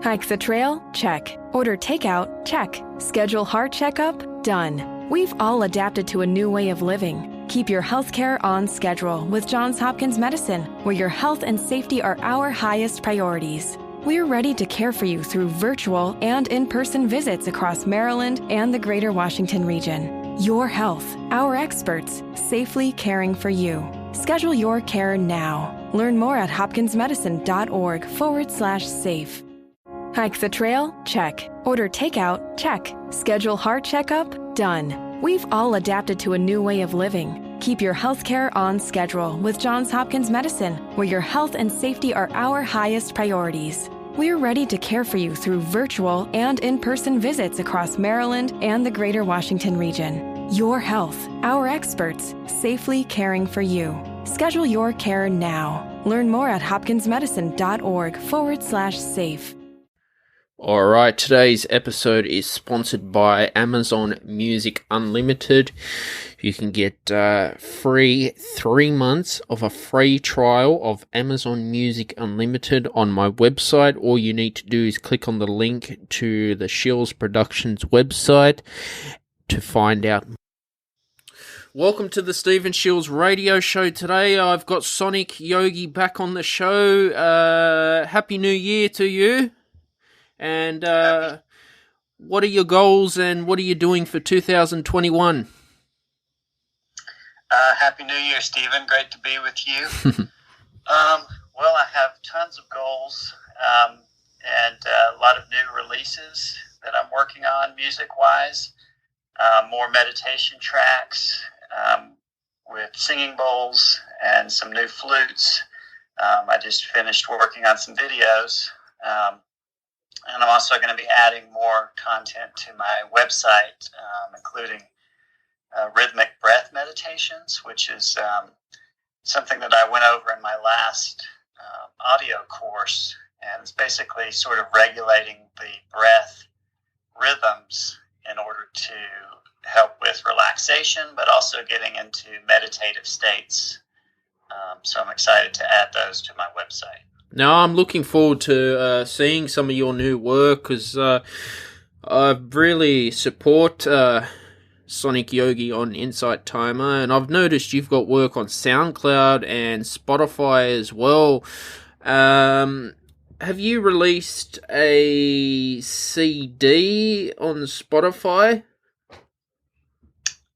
Hike the trail? Check. Order takeout? Check. Schedule heart checkup? Done. We've all adapted to a new way of living. Keep your healthcare on schedule with Johns Hopkins Medicine, where your health and safety are our highest priorities. We're ready to care for you through virtual and in-person visits across Maryland and the greater Washington region. Your health, our experts, safely caring for you. Schedule your care now. Learn more at hopkinsmedicine.org/safe. Hike the trail? Check. Order takeout? Check. Schedule heart checkup? Done. We've all adapted to a new way of living. Keep your healthcare on schedule with Johns Hopkins Medicine, where your health and safety are our highest priorities. We're ready to care for you through virtual and in-person visits across Maryland and the greater Washington region. Your health, our experts, safely caring for you. Schedule your care now. Learn more at hopkinsmedicine.org/safe. All right, today's episode is sponsored by Amazon Music Unlimited. You can get free 3 months of a free trial of Amazon Music Unlimited on my website. All you need to do is click on the link to the Shiels Productions website to find out. Welcome to the Stephen Shiels radio show. Today I've got Sonic Yogi back on the show. Happy New Year to you. And what are your goals and what are you doing for 2021? Happy New Year, Stephen. Great to be with you. Well, I have tons of goals and a lot of new releases that I'm working on music-wise. More meditation tracks with singing bowls and some new flutes. I just finished working on some videos. And I'm also going to be adding more content to my website, including rhythmic breath meditations, which is something that I went over in my last audio course. And it's basically sort of regulating the breath rhythms in order to help with relaxation, but also getting into meditative states. So I'm excited to add those to my website. Now, I'm looking forward to seeing some of your new work because I really support Sonic Yogi on Insight Timer, and I've noticed you've got work on SoundCloud and Spotify as well. Have you released a CD on Spotify?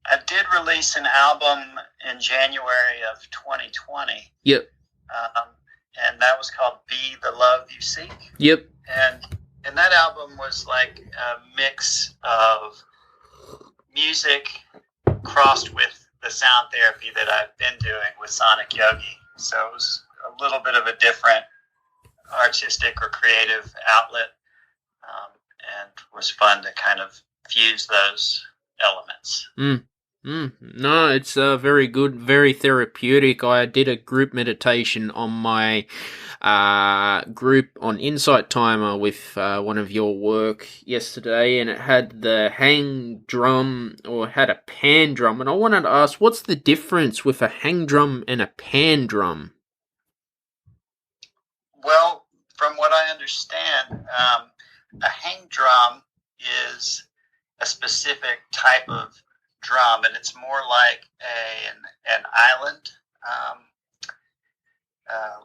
I did release an album in January of 2020. Yep. And that was called Be the Love You Seek. Yep. And that album was like a mix of music crossed with the sound therapy that I've been doing with Sonic Yogi. So it was a little bit of a different artistic or creative outlet, and was fun to kind of fuse those elements. No, it's very good, very therapeutic. I did a group meditation on my group on Insight Timer with one of your work yesterday, and it had the hang drum, or had a pan drum, and I wanted to ask, what's the difference with a hang drum and a pan drum? Well, from what I understand, a hang drum is a specific type of drum, and it's more like an island.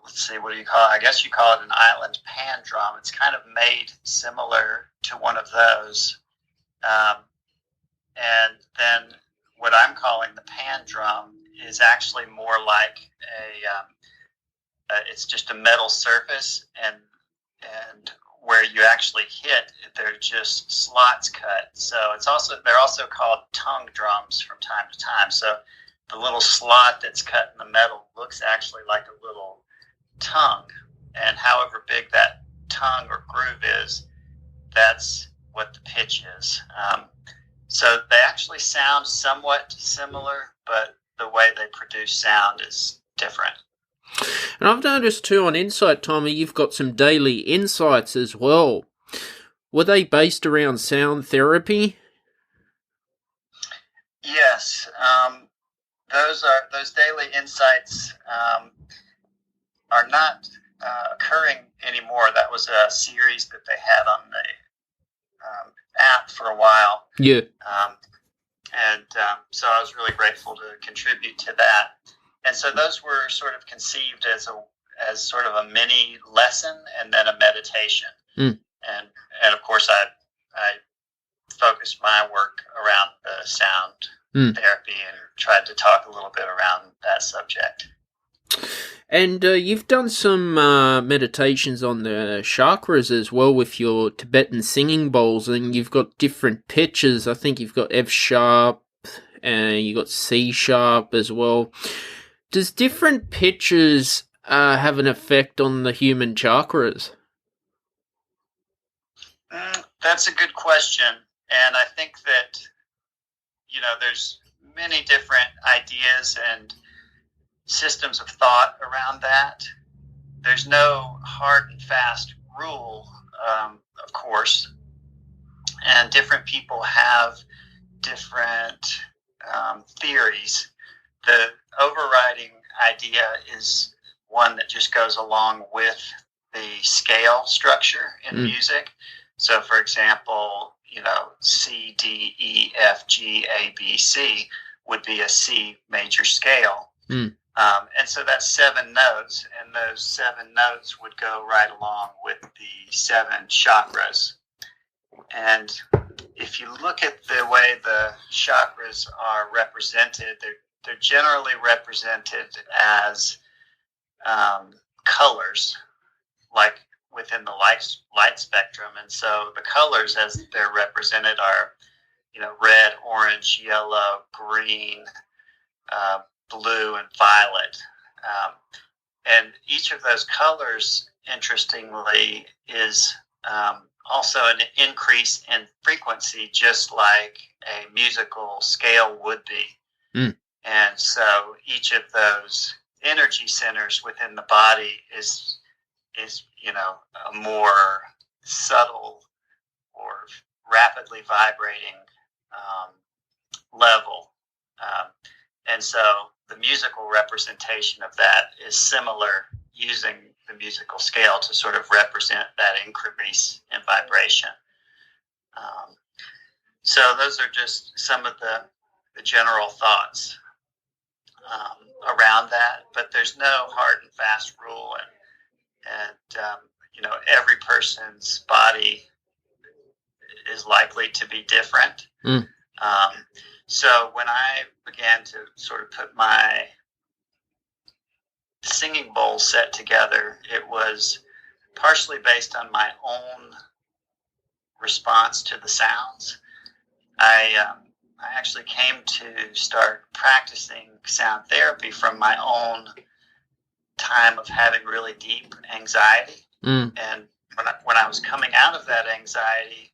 Let's see, what do you call it? I guess you call it an island pan drum. It's kind of made similar to one of those. And then what I'm calling the pan drum is actually more like it's just a metal surface, and where you actually hit, they're just slots cut. So they're also called tongue drums from time to time. So the little slot that's cut in the metal looks actually like a little tongue, and however big that tongue or groove is, that's what the pitch is. So they actually sound somewhat similar, but the way they produce sound is different. And I've noticed too on Insight Timer you've got some daily insights as well. Were they based around sound therapy? Yes, those daily insights are not occurring anymore. That was a series that they had on the app for a while. Yeah. So I was really grateful to contribute to that. And so those were sort of conceived as sort of a mini lesson and then a meditation. And of course I focused my work around the sound therapy and tried to talk a little bit around that subject. And you've done some meditations on the chakras as well with your Tibetan singing bowls, and you've got different pitches. I think you've got F sharp and you've got C sharp as well. Does different pitches have an effect on the human chakras? That's a good question. And I think that, there's many different ideas and systems of thought around that. There's no hard and fast rule, of course, and different people have different theories. The overriding idea is one that just goes along with the scale structure in music. So, for example, C, D, E, F, G, A, B, C would be a C major scale. And so that's 7 notes, and those 7 notes would go right along with the 7 chakras. And if you look at the way the chakras are represented, they're generally represented as colors, like within the light spectrum. And so the colors as they're represented are, red, orange, yellow, green, blue, and violet. And each of those colors, interestingly, is also an increase in frequency, just like a musical scale would be. And so each of those energy centers within the body is a more subtle or rapidly vibrating level. And so the musical representation of that is similar, using the musical scale to sort of represent that increase in vibration. So those are just some of the general thoughts around that, but there's no hard and fast rule, and every person's body is likely to be different. So when I began to sort of put my singing bowl set together, it was partially based on my own response to the sounds. I actually came to start practicing sound therapy from my own time of having really deep anxiety. And when I was coming out of that anxiety,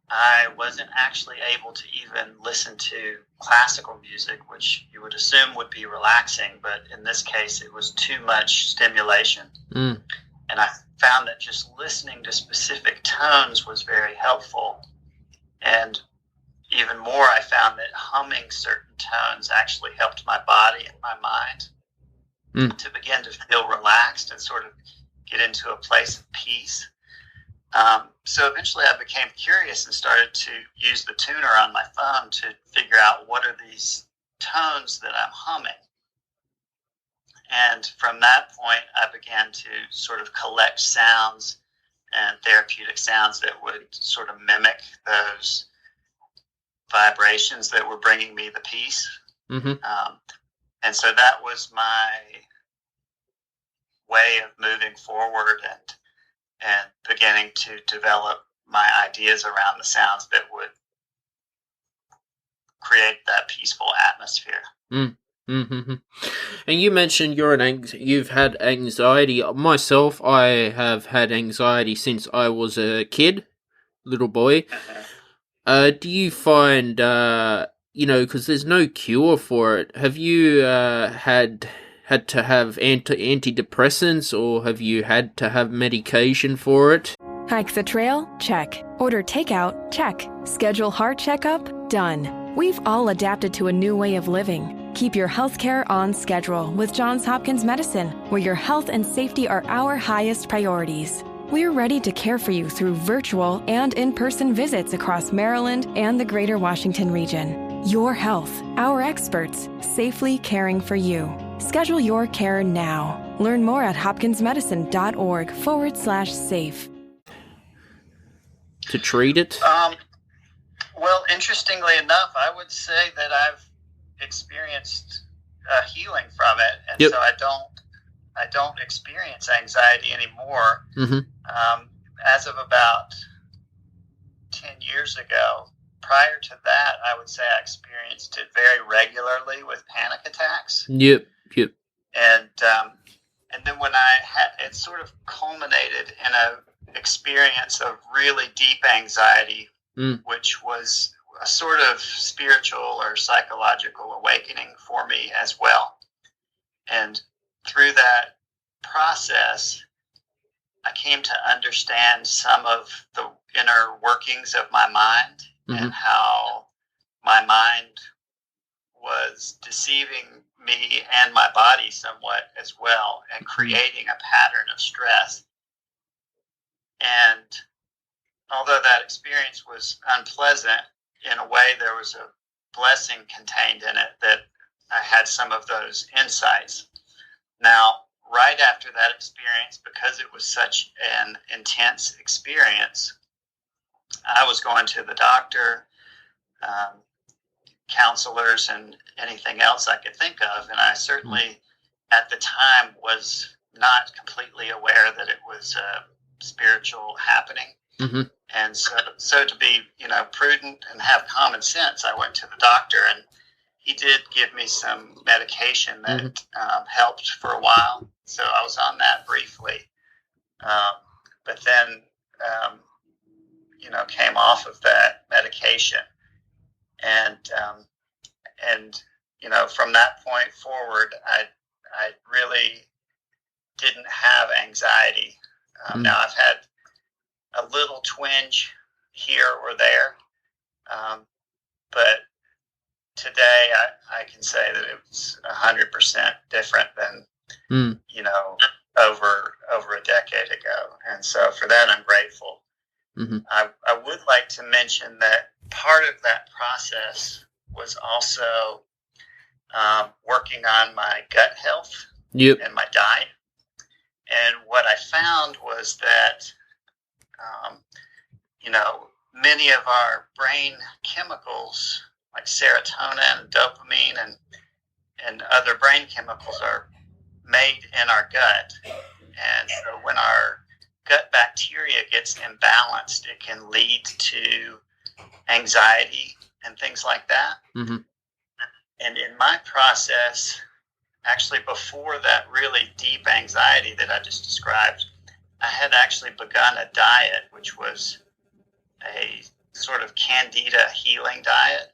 I wasn't actually able to even listen to classical music, which you would assume would be relaxing, but in this case it was too much stimulation. And I found that just listening to specific tones was very helpful. And even more, I found that humming certain tones actually helped my body and my mind to begin to feel relaxed and sort of get into a place of peace. So eventually I became curious and started to use the tuner on my phone to figure out what are these tones that I'm humming. And from that point, I began to sort of collect sounds and therapeutic sounds that would sort of mimic those vibrations that were bringing me the peace. And so that was my way of moving forward and beginning to develop my ideas around the sounds that would create that peaceful atmosphere. And you mentioned you've had anxiety. Myself, I have had anxiety since I was a kid, little boy. Do you find, because there's no cure for it, have you had to have antidepressants, or have you had to have medication for it? Hike the trail? Check. Order takeout? Check. Schedule heart checkup? Done. We've all adapted to a new way of living. Keep your healthcare on schedule with Johns Hopkins Medicine, where your health and safety are our highest priorities. We're ready to care for you through virtual and in-person visits across Maryland and the greater Washington region. Your health, our experts, safely caring for you. Schedule your care now. Learn more at hopkinsmedicine.org/safe. To treat it? Well, interestingly enough, I would say that I've experienced healing from it, and so I don't experience anxiety anymore. As of about 10 years ago, prior to that, I would say I experienced it very regularly with panic attacks. Yep. And then when I had, it sort of culminated in a experience of really deep anxiety, which was a sort of spiritual or psychological awakening for me as well. And through that process, I came to understand some of the inner workings of my mind and how my mind was deceiving me and my body somewhat as well and creating a pattern of stress. And although that experience was unpleasant, in a way there was a blessing contained in it that I had some of those insights. Now, right after that experience, because it was such an intense experience, I was going to the doctor, counselors, and anything else I could think of. And I certainly, at the time, was not completely aware that it was a spiritual happening. And so to be, prudent and have common sense, I went to the doctor, and he did give me some medication that helped for a while. So I was on that briefly, but then, came off of that medication, and from that point forward, I really didn't have anxiety. Now I've had a little twinge here or there, but today I can say that it was 100% different than over a decade ago, and so for that I'm grateful. I would like to mention that part of that process was also working on my gut health and my diet. And what I found was that, many of our brain chemicals like serotonin and dopamine and other brain chemicals are made in our gut. And so when our gut bacteria gets imbalanced, it can lead to anxiety and things like that. And in my process, actually before that really deep anxiety that I just described, I had actually begun a diet which was a sort of candida healing diet.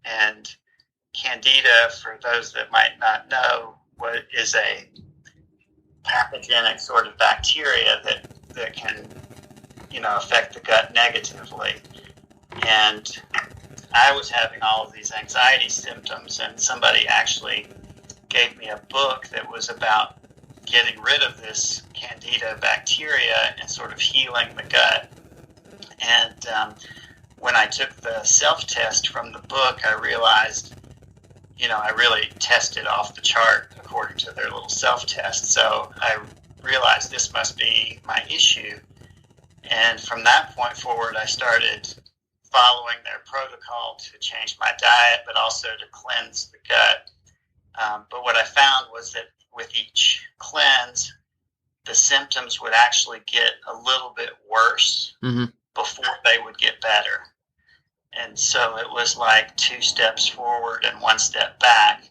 And candida, for those that might not know, what is a pathogenic sort of bacteria that can, affect the gut negatively. And I was having all of these anxiety symptoms, and somebody actually gave me a book that was about getting rid of this candida bacteria and sort of healing the gut. And when I took the self-test from the book, I realized, I really tested off the chart according to their little self-test. So I realized this must be my issue. And from that point forward, I started following their protocol to change my diet, but also to cleanse the gut. But what I found was that with each cleanse, the symptoms would actually get a little bit worse before they would get better. And so it was like 2 steps forward and 1 step back.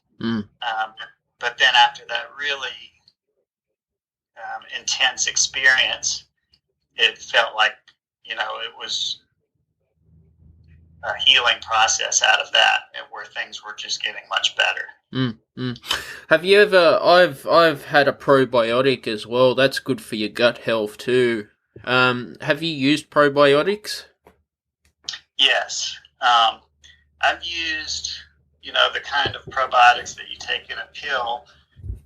But then after that really intense experience, it felt like, it was a healing process out of that, and where things were just getting much better. Have you ever? I've had a probiotic as well. That's good for your gut health too. Have you used probiotics? Yes, I've used the kind of probiotics that you take in a pill,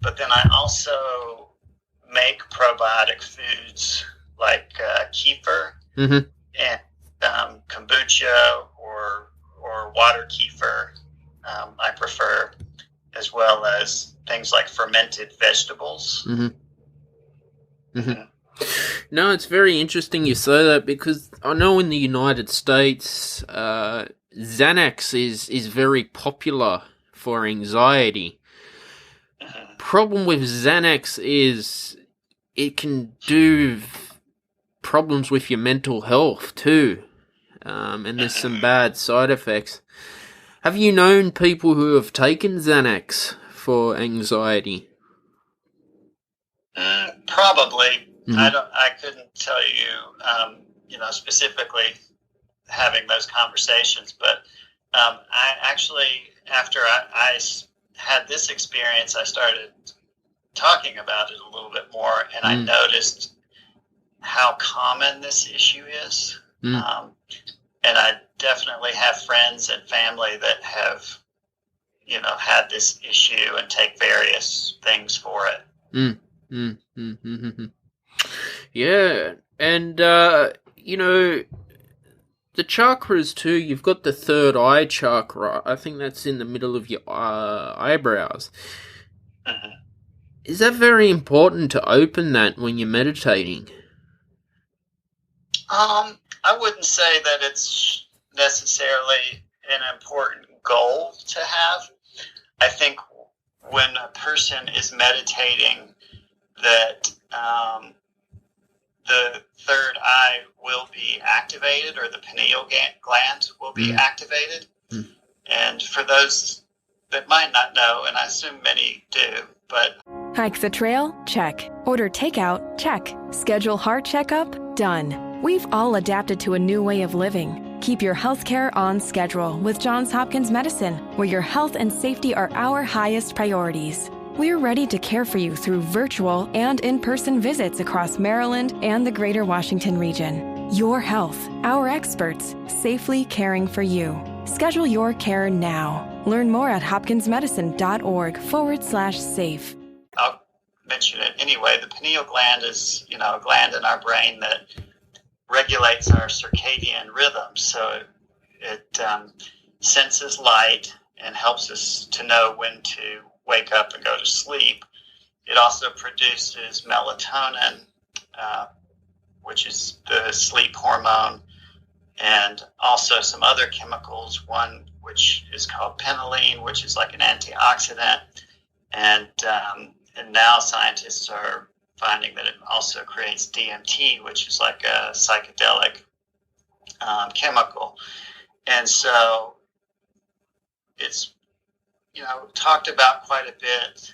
but then I also make probiotic foods like kefir Mm-hmm. and kombucha or water kefir. I prefer, as well as things like fermented vegetables. Mm-hmm. Mm-hmm. No, it's very interesting you say that, because I know in the United States, Xanax is very popular for anxiety. Mhm. Problem with Xanax is it can do problems with your mental health too, and there's some bad side effects. Have you known people who have taken Xanax for anxiety? Probably. Mm-hmm. I couldn't tell you, specifically having those conversations, but I actually, after I had this experience, I started talking about it a little bit more, and I noticed how common this issue is. And I definitely have friends and family that have, had this issue and take various things for it. Yeah, and the chakras too. You've got the third eye chakra. I think that's in the middle of your eyebrows. Mm-hmm. Is that very important to open that when you're meditating? I wouldn't say that it's necessarily an important goal to have. I think when a person is meditating, that the third eye will be activated, or the pineal gland will be activated. And for those that might not know, and I assume many do, but... Hike the trail? Check. Order takeout? Check. Schedule heart checkup? Done. We've all adapted to a new way of living. Keep your healthcare on schedule with Johns Hopkins Medicine, where your health and safety are our highest priorities. We're ready to care for you through virtual and in-person visits across Maryland and the greater Washington region. Your health, our experts, safely caring for you. Schedule your care now. Learn more at hopkinsmedicine.org/safe. I'll mention it anyway. The pineal gland is, a gland in our brain that regulates our circadian rhythm. So it senses light and helps us to know when to wake up and go to sleep. It also produces melatonin, which is the sleep hormone, and also some other chemicals, one which is called phenylene, which is like an antioxidant. And now scientists are finding that it also creates DMT, which is like a psychedelic chemical. And so it's, talked about quite a bit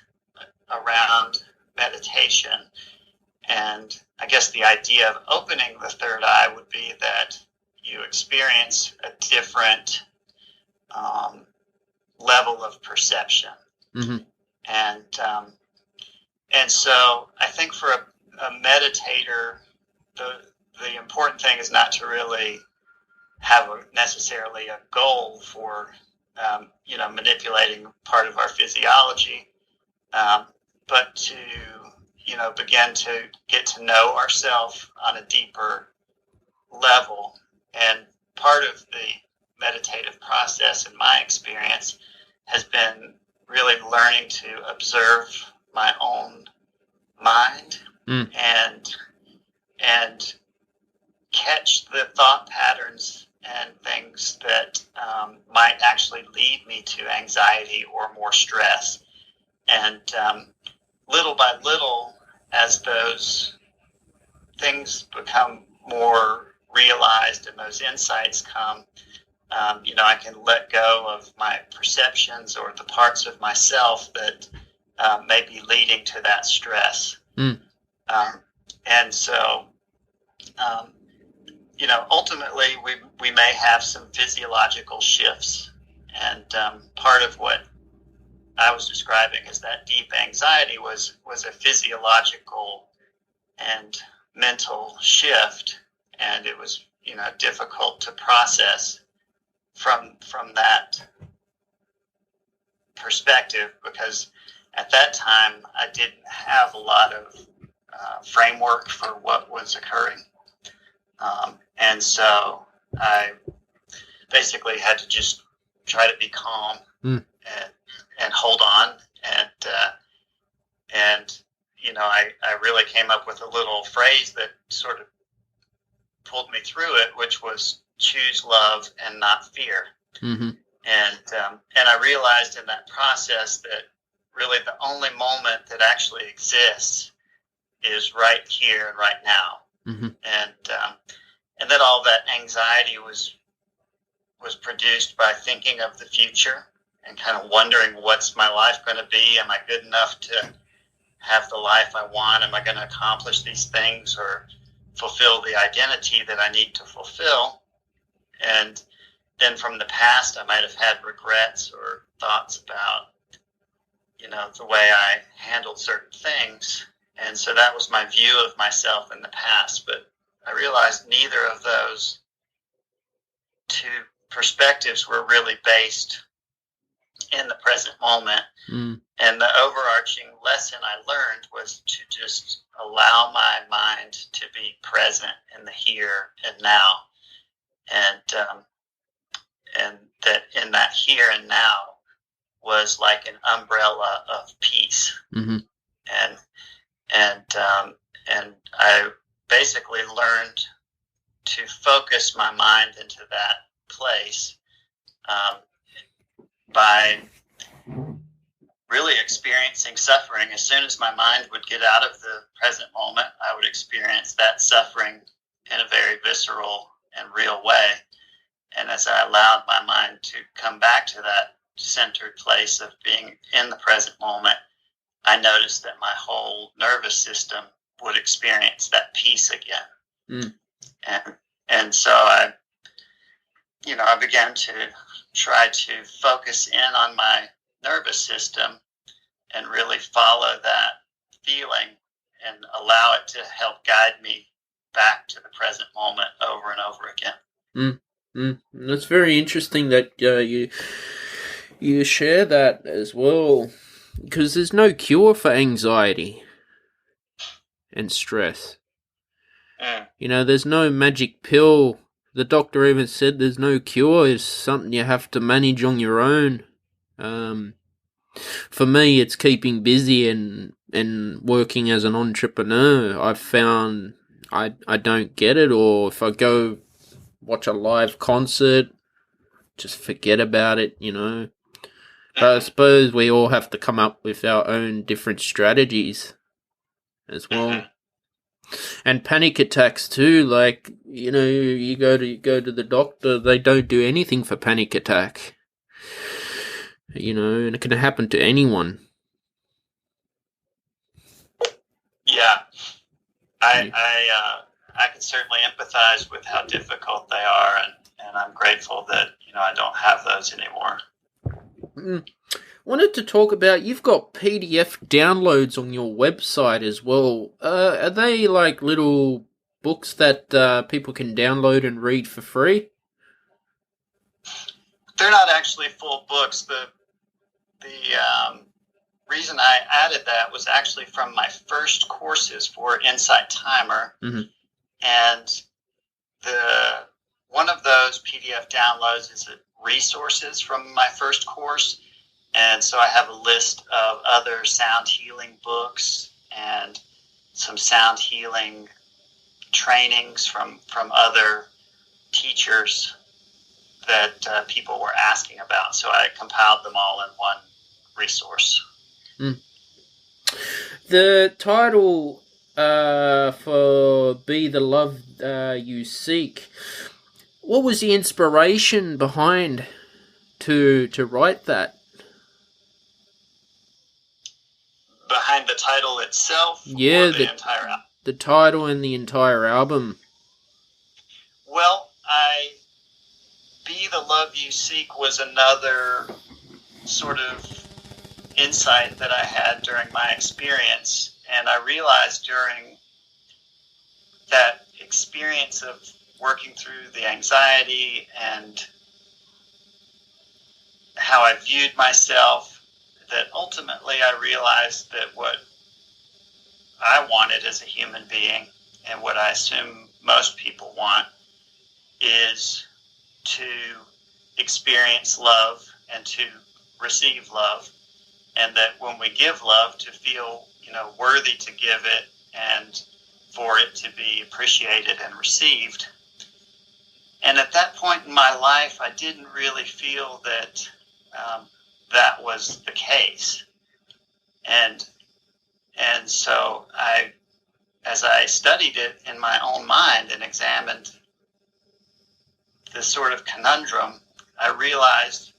around meditation. And I guess the idea of opening the third eye would be that you experience a different level of perception. Mm-hmm. And so I think for a meditator, the important thing is not to really have necessarily a goal for manipulating part of our physiology, but to begin to get to know ourselves on a deeper level. And part of the meditative process, in my experience, has been really learning to observe my own mind and catch the thought patterns and things that might actually lead me to anxiety or more stress. And little by little, as those things become more realized and those insights come, I can let go of my perceptions or the parts of myself that may be leading to that stress. And so, ultimately we may have some physiological shifts. And part of what I was describing is that deep anxiety was a physiological and mental shift. And it was, difficult to process from that perspective, because at that time I didn't have a lot of framework for what was occurring. And so I basically had to just try to be calm and hold on. And you know, I really came up with a little phrase that sort of pulled me through it, which was choose love and not fear. Mm-hmm. And I realized in that process that really the only moment that actually exists is right here and right now. Mm-hmm. And that all that anxiety was produced by thinking of the future and kind of wondering, what's my life going to be? Am I good enough to have the life I want? Am I going to accomplish these things or fulfill the identity that I need to fulfill? And then from the past, I might have had regrets or thoughts about, you know, the way I handled certain things. And so that was my view of myself in the past. But I realized neither of those two perspectives were really based in the present moment. And the overarching lesson I learned was to just allow my mind to be present in the here and now. And that in that here and now was like an umbrella of peace. Mm-hmm. And I basically learned to focus my mind into that place by really experiencing suffering. As soon as my mind would get out of the present moment, I would experience that suffering in a very visceral and real way. And as I allowed my mind to come back to that centered place of being in the present moment, I noticed that my whole nervous system would experience that peace again. And so I began to try to focus in on my nervous system and really follow that feeling and allow it to help guide me back to the present moment over and over again. That's very interesting that you share that as well, because there's no cure for anxiety and stress. You know, there's no magic pill. The doctor even said there's no cure. It's something you have to manage on your own. For me, it's keeping busy and working as an entrepreneur. I've found I don't get it, or if I go watch a live concert, just forget about it, you know. But I suppose we all have to come up with our own different strategies as well. And panic attacks too, like, you know, you go to the doctor, they don't do anything for panic attack. You know, and it can happen to anyone. Yeah. I can certainly empathize with how difficult they are, and I'm grateful that, you know, I don't have those anymore. Wanted to talk about, you've got PDF downloads on your website as well. Are they like little books that people can download and read for free? They're not actually full books. The reason I added that was actually from my first courses for Insight Timer. And one of those PDF downloads is resources from my first course. And so I have a list of other sound healing books and some sound healing trainings from other teachers that people were asking about. So I compiled them all in one resource. The title for Be the Love You Seek, what was the inspiration behind to write that? Behind the title itself? Yeah, or the entire album? The title and the entire album. Well, Be the Love You Seek was another sort of insight that I had during my experience. And I realized during that experience of working through the anxiety and how I viewed myself that ultimately I realized that what I wanted as a human being, and what I assume most people want, is to experience love and to receive love, and that when we give love, to feel worthy to give it and for it to be appreciated and received. And at that point in my life, I didn't really feel that that was the case. And so as I studied it in my own mind and examined this sort of conundrum, I realized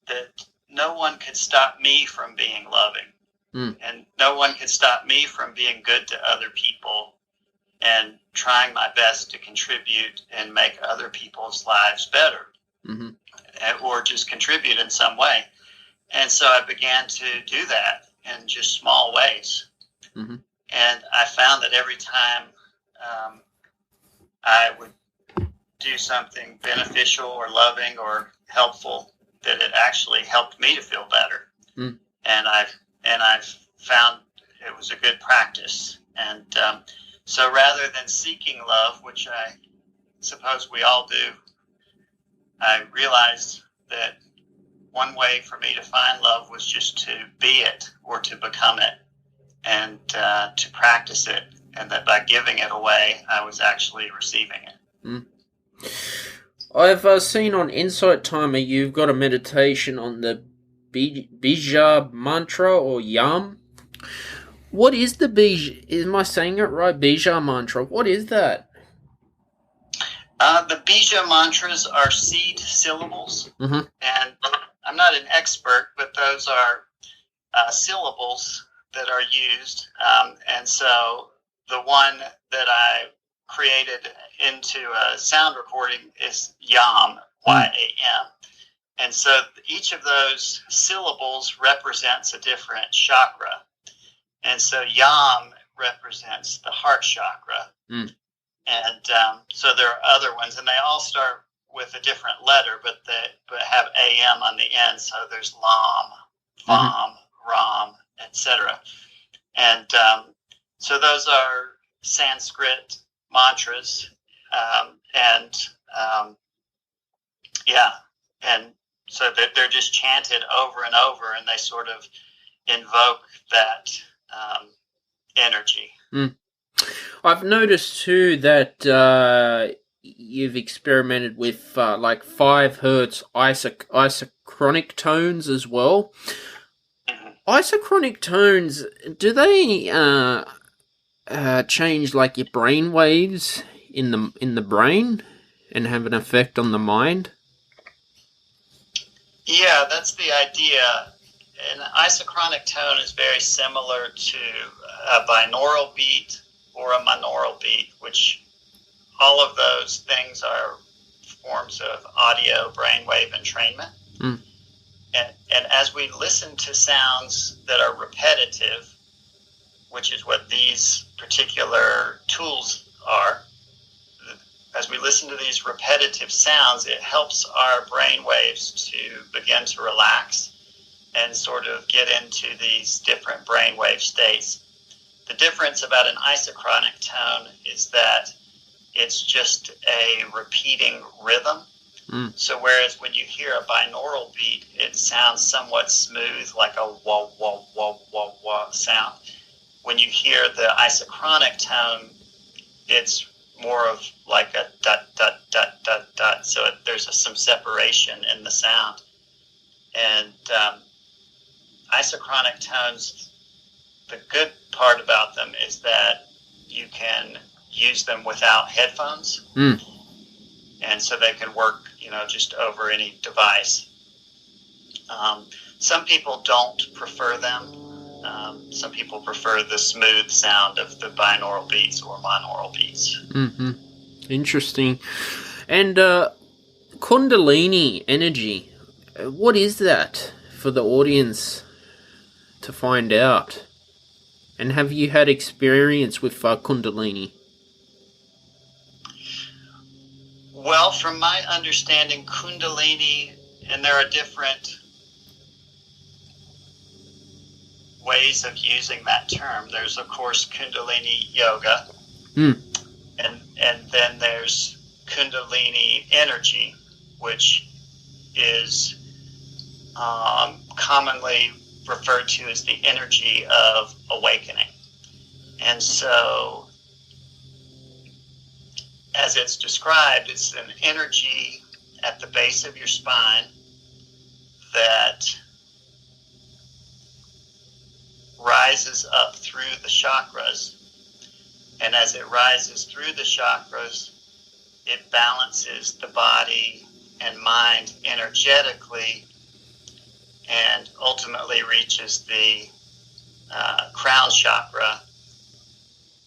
that no one could stop me from being loving. And no one could stop me from being good to other people and trying my best to contribute and make other people's lives better, or just contribute in some way. And so I began to do that in just small ways. And I found that every time I would do something beneficial or loving or helpful, that it actually helped me to feel better. And I've found it was a good practice. And so rather than seeking love, which I suppose we all do, I realized that one way for me to find love was just to be it or to become it, and to practice it, and that by giving it away, I was actually receiving it. I've seen on Insight Timer you've got a meditation on the Bija mantra or Yam. What is the Bija? Am I saying it right? Bija mantra. What is that? The Bija mantras are seed syllables, and I'm not an expert, but those are syllables that are used. And so the one that I created into a sound recording is Yam, Y-A-M. And so each of those syllables represents a different chakra. And so Yam represents the heart chakra. And so there are other ones, and they all start with a different letter, but have A-M on the end. So there's Lam, Vam, Ram, etc. And so those are Sanskrit mantras. And so they're just chanted over and over, and they sort of invoke that energy. I've noticed too that you've experimented with like 5 hertz isochronic tones as well. Isochronic tones, do they change like your brain waves in the brain and have an effect on the mind? Yeah, that's the idea. An isochronic tone is very similar to a binaural beat or a monaural beat, which all of those things are forms of audio brainwave entrainment. And as we listen to sounds that are repetitive, which is what these particular tools are, as we listen to these repetitive sounds, it helps our brain waves to begin to relax and sort of get into these different brainwave states. The difference about an isochronic tone is that it's just a repeating rhythm. So whereas when you hear a binaural beat, it sounds somewhat smooth, like a wah, wah, wah, wah, wah sound. When you hear the isochronic tone, it's more of like a dot, dot, dot, dot, dot. So there's some separation in the sound. And isochronic tones, the good part about them is that you can use them without headphones. And so they can work, just over any device. Some people don't prefer them. Some people prefer the smooth sound of the binaural beats or monaural beats. Interesting. And Kundalini energy, what is that for the audience to find out? And have you had experience with Kundalini? Well, from my understanding, Kundalini, and there are different ways of using that term. There's, of course, Kundalini Yoga, and then there's Kundalini energy, which is commonly referred to as the energy of awakening. And so, as it's described, it's an energy at the base of your spine that rises up through the chakras. And as it rises through the chakras, it balances the body and mind energetically and ultimately reaches the crown chakra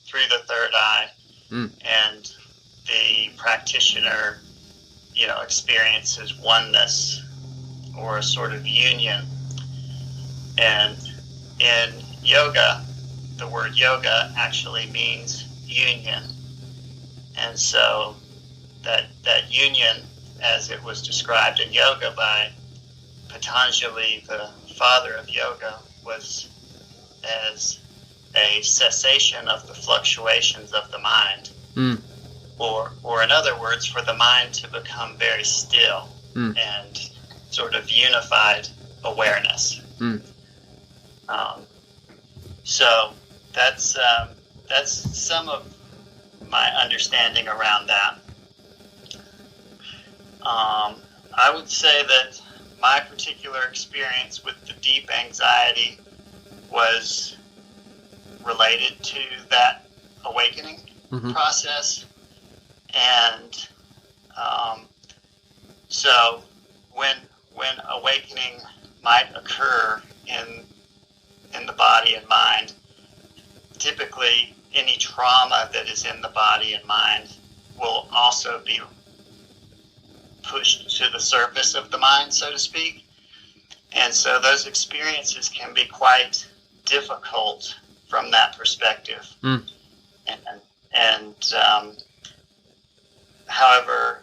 through the third eye. And the practitioner, experiences oneness or a sort of union. And in yoga, the word yoga actually means union. And so that union, as it was described in yoga by Patanjali, the father of yoga, was as a cessation of the fluctuations of the mind. Or in other words, for the mind to become very still and sort of unified awareness. So that's some of my understanding around that. I would say that my particular experience with the deep anxiety was related to that awakening process. And so when awakening might occur in the body and mind, typically any trauma that is in the body and mind will also be pushed to the surface of the mind, so to speak. And so those experiences can be quite difficult from that perspective. However,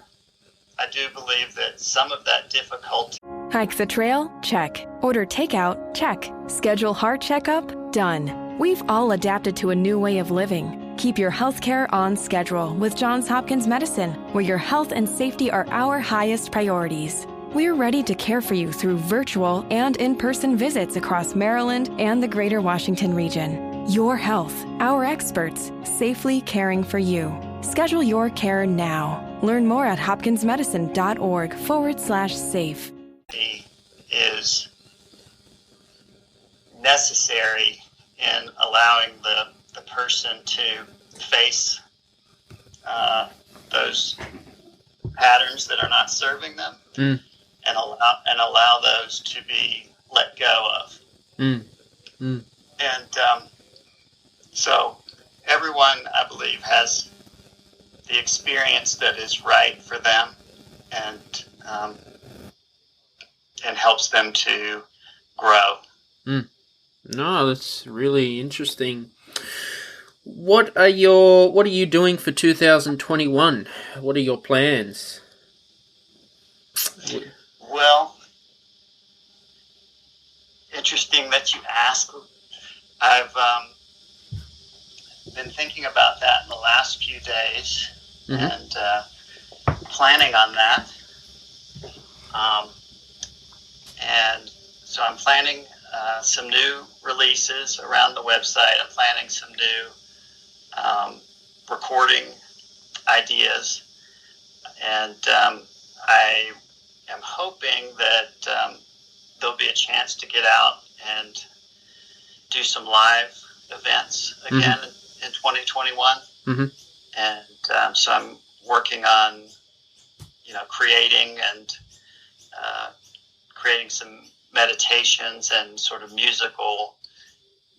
I do believe that some of that difficulty... Hike the trail? Check. Order takeout? Check. Schedule heart checkup? Done. We've all adapted to a new way of living. Keep your healthcare on schedule with Johns Hopkins Medicine, where your health and safety are our highest priorities. We're ready to care for you through virtual and in-person visits across Maryland and the greater Washington region. Your health, our experts, safely caring for you. Schedule your care now. Learn more at hopkinsmedicine.org/safe. Is necessary in allowing the person to face those patterns that are not serving them, and allow those to be let go of. And so everyone, I believe, has the experience that is right for them, and helps them to grow. No, that's really interesting. What are you doing for 2021? What are your plans? Well, interesting that you ask. I've been thinking about that in the last few days, and planning on that. And so I'm planning some new releases around the website. I'm planning some new recording ideas. And I am hoping that there'll be a chance to get out and do some live events again in 2021. And so I'm working on, creating some meditations and sort of musical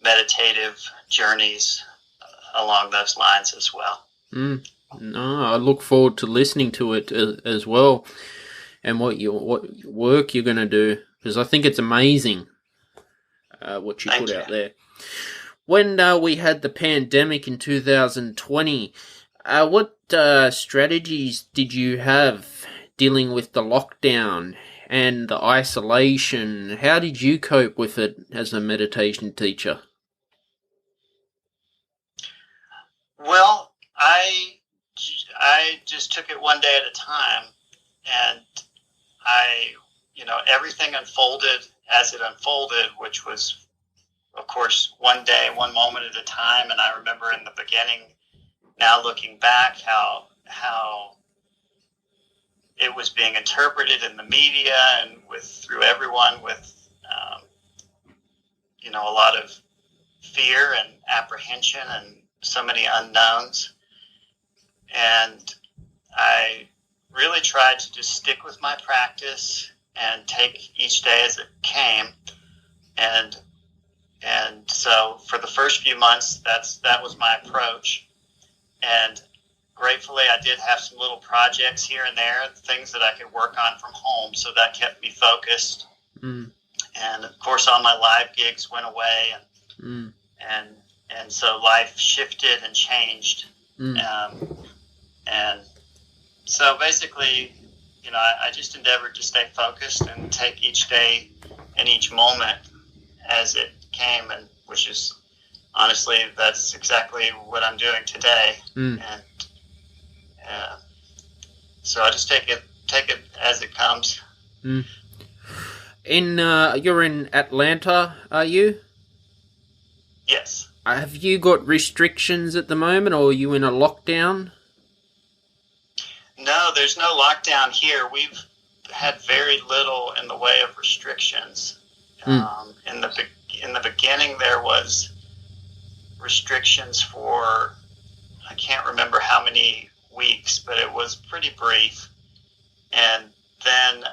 meditative journeys along those lines as well. No, I look forward to listening to it as well, and what work you're going to do, because I think it's amazing what you put out there. When we had the pandemic in 2020, what strategies did you have dealing with the lockdown and the isolation. How did you cope with it as a meditation teacher? Well, I just took it one day at a time, and everything unfolded as it unfolded, which was, of course, one day, one moment at a time. And I remember in the beginning, now looking back, how it was being interpreted in the media and through everyone with, a lot of fear and apprehension and so many unknowns. And I really tried to just stick with my practice and take each day as it came. And so for the first few months, that was my approach. And gratefully, I did have some little projects here and there, things that I could work on from home, so that kept me focused. And of course, all my live gigs went away, and so life shifted and changed. And so basically, I just endeavored to stay focused and take each day and each moment as it came, and which is honestly, that's exactly what I'm doing today. And so I just take it as it comes. You're in Atlanta, are you? Yes. Have you got restrictions at the moment, or are you in a lockdown? No, there's no lockdown here. We've had very little in the way of restrictions. In the beginning, there was restrictions for, I can't remember how many weeks, but it was pretty brief. And then,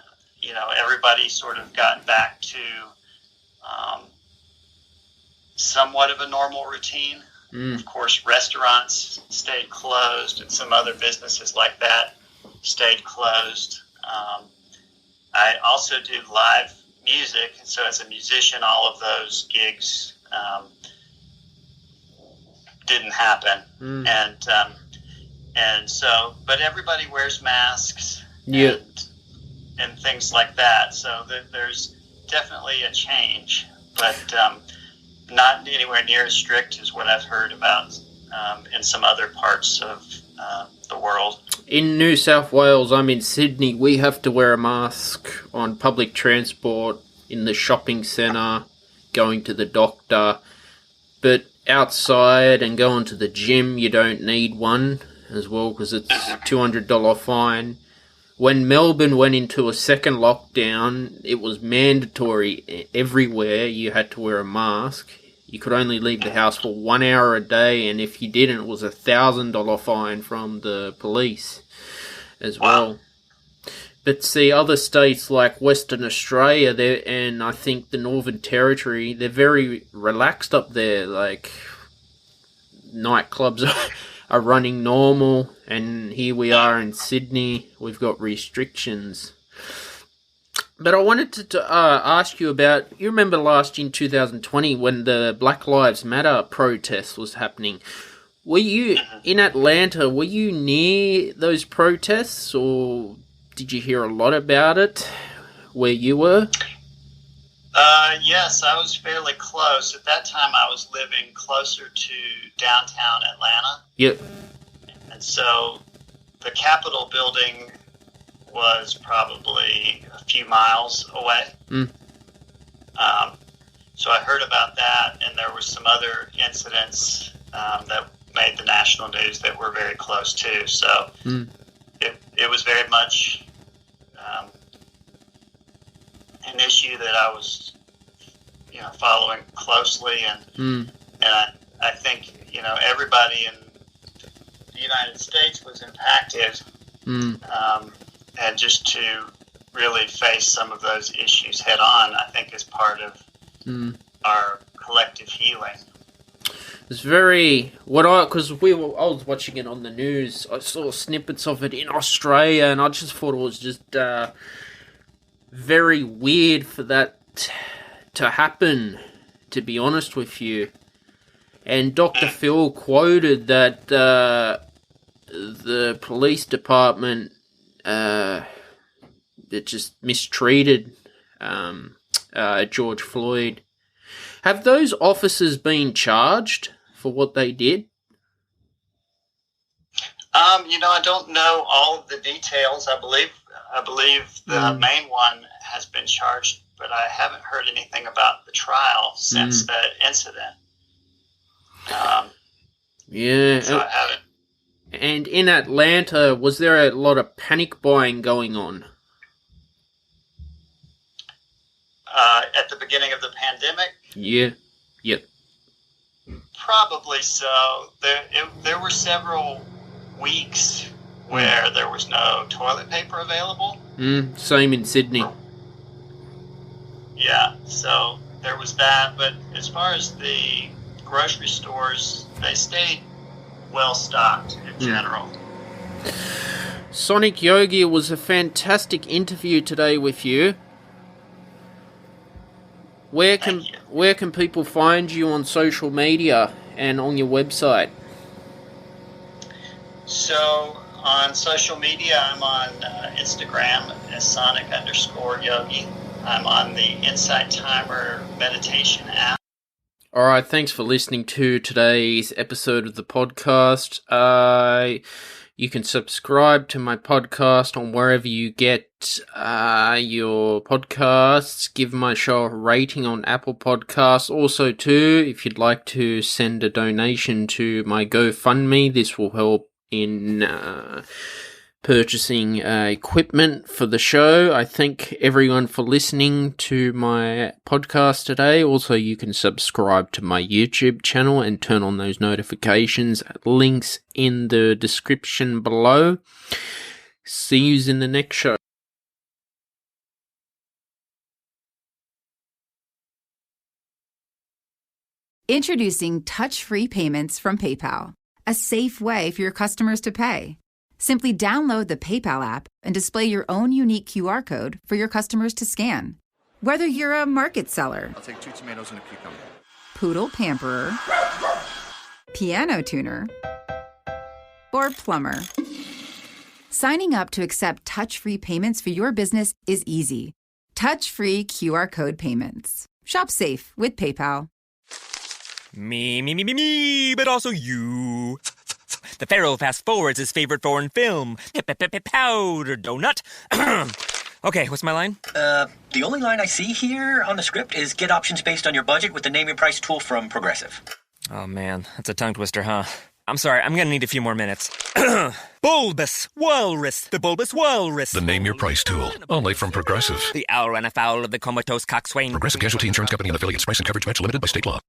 everybody sort of got back to somewhat of a normal routine. Of course, restaurants stayed closed, and some other businesses like that stayed closed. I also do live music, and so as a musician, all of those gigs didn't happen. And so, but everybody wears masks and things like that. So there's definitely a change, but not anywhere near as strict as what I've heard about in some other parts of the world. In New South Wales, I'm in Sydney, we have to wear a mask on public transport, in the shopping centre, going to the doctor, but outside and going to the gym, you don't need one as well, because it's a $200 fine. When Melbourne went into a second lockdown, it was mandatory everywhere. You had to wear a mask. You could only leave the house for 1 hour a day, and if you didn't, it was a $1,000 fine from the police as well. Wow. But see, other states like Western Australia, and I think the Northern Territory, they're very relaxed up there. Like, nightclubs are running normal, and here we are in Sydney, we've got restrictions. But I wanted to ask you about, you remember last year in 2020 when the Black Lives Matter protest was happening. Were you in Atlanta, were you near those protests, or did you hear a lot about it where you were? Yes, I was fairly close. At that time, I was living closer to downtown Atlanta. Yep. And so the Capitol building was probably a few miles away. So I heard about that, and there were some other incidents that made the national news that were very close too. So it was very much an issue that I was, following closely, and I think everybody in the United States was impacted, and just to really face some of those issues head on, I think is part of our collective healing. It's very because I was watching it on the news. I saw snippets of it in Australia, and I just thought it was just very weird for that to happen, to be honest with you. And Dr. Phil quoted that the police department that just mistreated George Floyd. Have those officers been charged for what they did? I don't know all of the details. I believe the main one has been charged, but I haven't heard anything about the trial since that incident. So I haven't. And in Atlanta, was there a lot of panic buying going on? At the beginning of the pandemic? Yeah. Yep. Probably so. There were several weeks where there was no toilet paper available. Same in Sydney. Yeah, so there was that. But as far as the grocery stores, they stayed well stocked in general. Sonic Yogi, it was a fantastic interview today with you. Where can people find you on social media and on your website? So on social media, I'm on Instagram as Sonic_Yogi. I'm on the Insight Timer meditation app. All right, thanks for listening to today's episode of the podcast. You can subscribe to my podcast on wherever you get your podcasts. Give my show a rating on Apple Podcasts. Also, too, if you'd like to send a donation to my GoFundMe, this will help in purchasing equipment for the show. I thank everyone for listening to my podcast today. Also, you can subscribe to my YouTube channel and turn on those notifications. Links in the description below. See you in the next show. Introducing touch-free payments from PayPal, a safe way for your customers to pay. Simply download the PayPal app and display your own unique QR code for your customers to scan. Whether you're a market seller, I'll take 2 tomatoes and a cucumber, poodle pamperer, piano tuner, or plumber, signing up to accept touch-free payments for your business is easy. Touch-free QR code payments. Shop safe with PayPal. Me, but also you. The Pharaoh fast-forwards his favorite foreign film, Powder Donut. Okay, what's my line? The only line I see here on the script is get options based on your budget with the Name Your Price tool from Progressive. Oh, man, that's a tongue twister, huh? I'm sorry, I'm gonna need a few more minutes. Bulbous Walrus, the Bulbous Walrus. The Name Your Price tool, only from Progressive. The owl ran afoul of the comatose coxswain. Progressive Casualty Insurance Company and affiliates. Price and coverage match limited by state law.